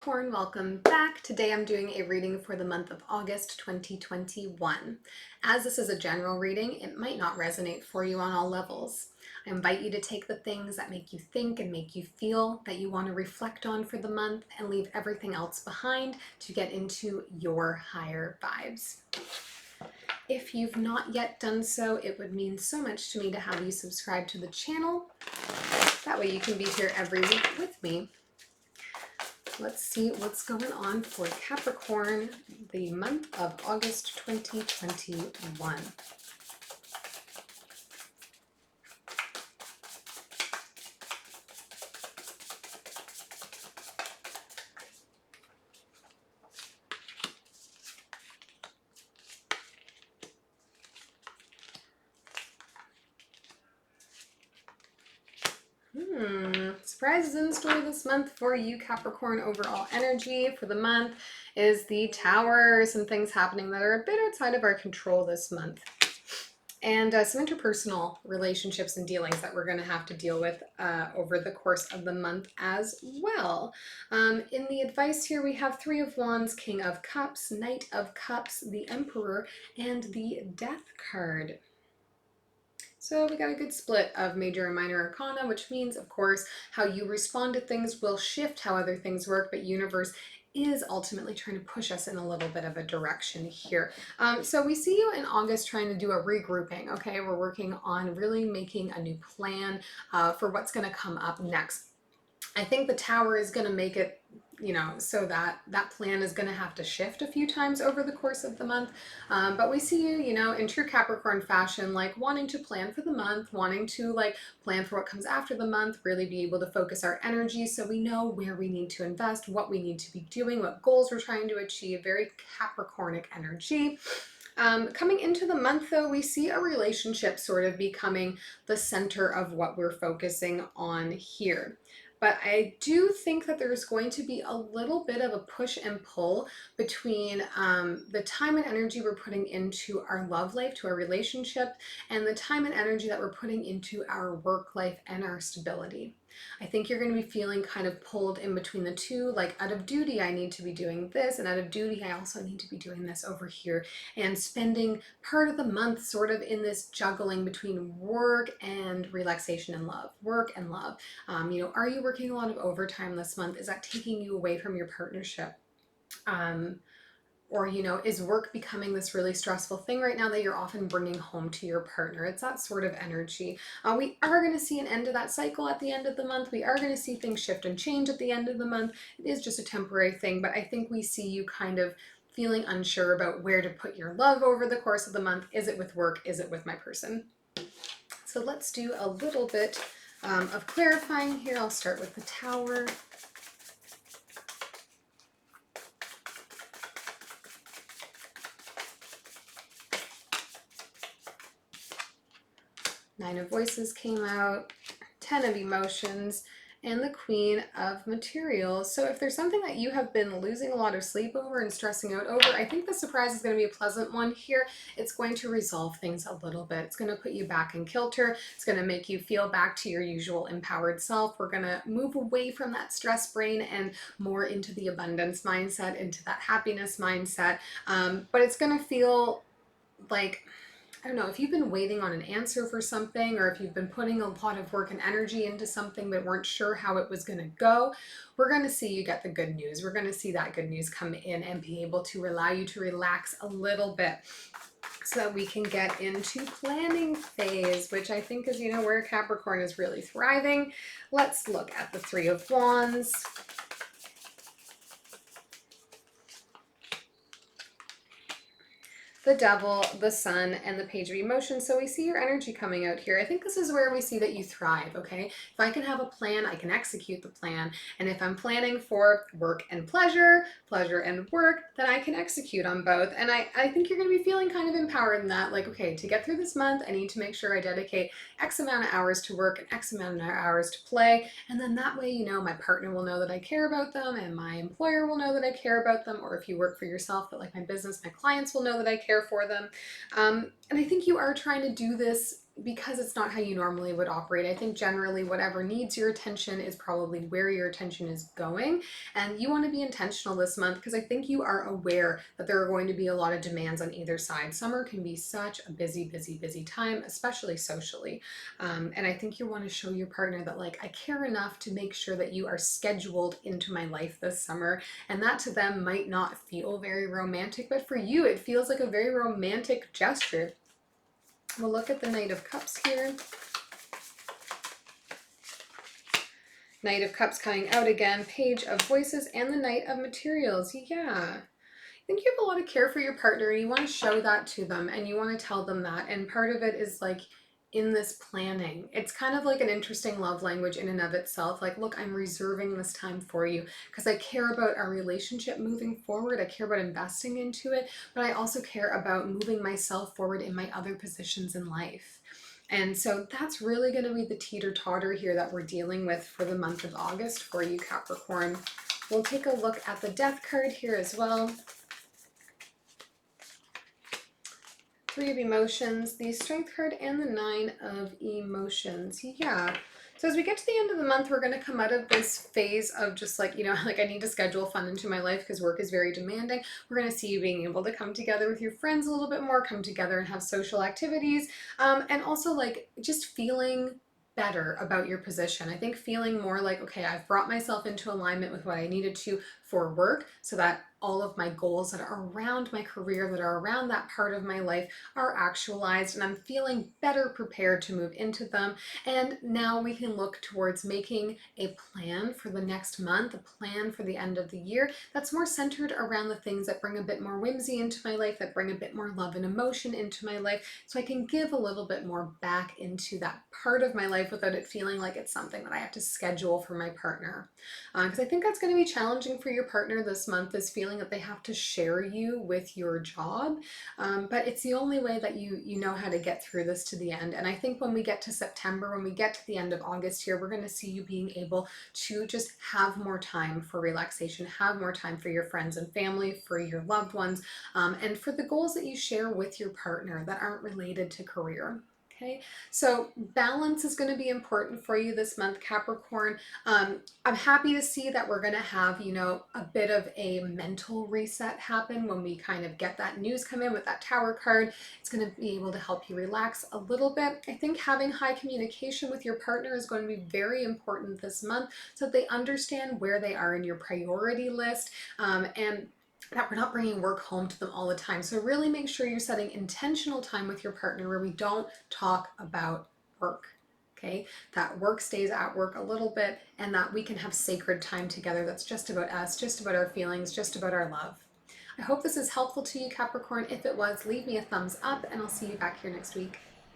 Capricorn, welcome back. Today I'm doing a reading for the month of August 2021. As this is a general reading, it might not resonate for you on all levels. I invite you to take the things that make you think and make you feel that you want to reflect on for the month and leave everything else behind to get into your higher vibes. If you've not yet done so, it would mean so much to me to have you subscribe to the channel. That way you can be here every week with me. Let's see what's going on for Capricorn, the month of August 2021. Surprises in store this month for you, Capricorn. Overall energy for the month is the Tower. Some things happening that are a bit outside of our control this month. And some interpersonal relationships and dealings that we're going to have to deal with over the course of the month as well. In the advice here, we have Three of Wands, King of Cups, Knight of Cups, the Emperor, and the Death card. So we got a good split of major and minor arcana, which means, of course, how you respond to things will shift how other things work, but universe is ultimately trying to push us in a little bit of a direction here. So we see you in August trying to do a regrouping, okay? We're working on really making a new plan for what's going to come up next. I think the Tower is going to make it, so that plan is going to have to shift a few times over the course of the month. But we see you, in true Capricorn fashion, like wanting to plan for the month, wanting to plan for what comes after the month, really be able to focus our energy so we know where we need to invest, what we need to be doing, what goals we're trying to achieve. Very Capricornic energy. Coming into the month, though, we see a relationship sort of becoming the center of what we're focusing on here. But I do think that there's going to be a little bit of a push and pull between the time and energy we're putting into our love life, to our relationship, and the time and energy that we're putting into our work life and our stability. I think you're going to be feeling kind of pulled in between the two, like out of duty, I need to be doing this, and out of duty, I also need to be doing this over here, and spending part of the month sort of in this juggling between work and relaxation and love, work and love. Are you working a lot of overtime this month? Is that taking you away from your partnership? Or, is work becoming this really stressful thing right now that you're often bringing home to your partner? It's that sort of energy. We are going to see an end to that cycle at the end of the month. We are going to see things shift and change at the end of the month. It is just a temporary thing, but I think we see you kind of feeling unsure about where to put your love over the course of the month. Is it with work? Is it with my person? So let's do a little bit of clarifying here. I'll start with the Tower. Nine of Voices came out, 10 of Emotions, and the Queen of Materials. So if there's something that you have been losing a lot of sleep over and stressing out over, I think the surprise is going to be a pleasant one here. It's going to resolve things a little bit. It's going to put you back in kilter. It's going to make you feel back to your usual empowered self. We're going to move away from that stress brain and more into the abundance mindset, into that happiness mindset. But it's going to feel like, I don't know, if you've been waiting on an answer for something, or if you've been putting a lot of work and energy into something but weren't sure how it was going to go, we're going to see you get the good news. We're going to see that good news come in and be able to allow you to relax a little bit so that we can get into planning phase, which I think is, where Capricorn is really thriving. Let's look at the Three of Wands. The Devil, the Sun, and the Page of Emotions. So we see your energy coming out here. I think this is where we see that you thrive, okay? If I can have a plan, I can execute the plan. And if I'm planning for work and pleasure, pleasure and work, then I can execute on both. And I think you're going to be feeling kind of empowered in that, like, okay, to get through this month, I need to make sure I dedicate X amount of hours to work and X amount of hours to play. And then that way, my partner will know that I care about them, and my employer will know that I care about them. Or if you work for yourself, that like my business, my clients will know that I care for them. And I think you are trying to do this because it's not how you normally would operate. I think generally whatever needs your attention is probably where your attention is going. And you want to be intentional this month because I think you are aware that there are going to be a lot of demands on either side. Summer can be such a busy, busy, busy time, especially socially. And I think you want to show your partner that, like, I care enough to make sure that you are scheduled into my life this summer. And that to them might not feel very romantic, but for you, it feels like a very romantic gesture. We'll look at the Knight of Cups here. Knight of Cups coming out again, Page of Voices, and the Knight of Materials. Yeah. I think you have a lot of care for your partner. You want to show that to them and you want to tell them that. And part of it is like in this planning. It's kind of like an interesting love language in and of itself. Like, look, I'm reserving this time for you because I care about our relationship moving forward. I care about investing into it, but I also care about moving myself forward in my other positions in life. And so that's really going to be the teeter-totter here that we're dealing with for the month of August for you, Capricorn. We'll take a look at the Death card here as well. Three of Emotions, the Strength card, and the Nine of Emotions. Yeah. So as we get to the end of the month, we're going to come out of this phase of just like, you know, like I need to schedule fun into my life because work is very demanding. We're going to see you being able to come together with your friends a little bit more, come together and have social activities, and also like just feeling better about your position. I think feeling more like, okay, I've brought myself into alignment with what I needed to for work so that all of my goals that are around my career, that are around that part of my life, are actualized, and I'm feeling better prepared to move into them. And now we can look towards making a plan for the next month, a plan for the end of the year that's more centered around the things that bring a bit more whimsy into my life, that bring a bit more love and emotion into my life, so I can give a little bit more back into that part of my life without it feeling like it's something that I have to schedule for my partner. Because I think that's going to be challenging for your partner this month, is feeling that they have to share you with your job. But it's the only way that you know how to get through this to the end. And I think when we get to September, when we get to the end of August here, we're going to see you being able to just have more time for relaxation, have more time for your friends and family, for your loved ones, and for the goals that you share with your partner that aren't related to career. Okay, so balance is going to be important for you this month, Capricorn. I'm happy to see that we're going to have, you know, a bit of a mental reset happen when we kind of get that news come in with that Tower card. It's going to be able to help you relax a little bit. I think having high communication with your partner is going to be very important this month so that they understand where they are in your priority list, and that we're not bringing work home to them all the time. So really make sure you're setting intentional time with your partner where we don't talk about work. Okay, that work stays at work a little bit, and that we can have sacred time together that's just about us, just about our feelings, just about our love. I hope this is helpful to you, Capricorn. If it was, leave me a thumbs up, and I'll see you back here next week.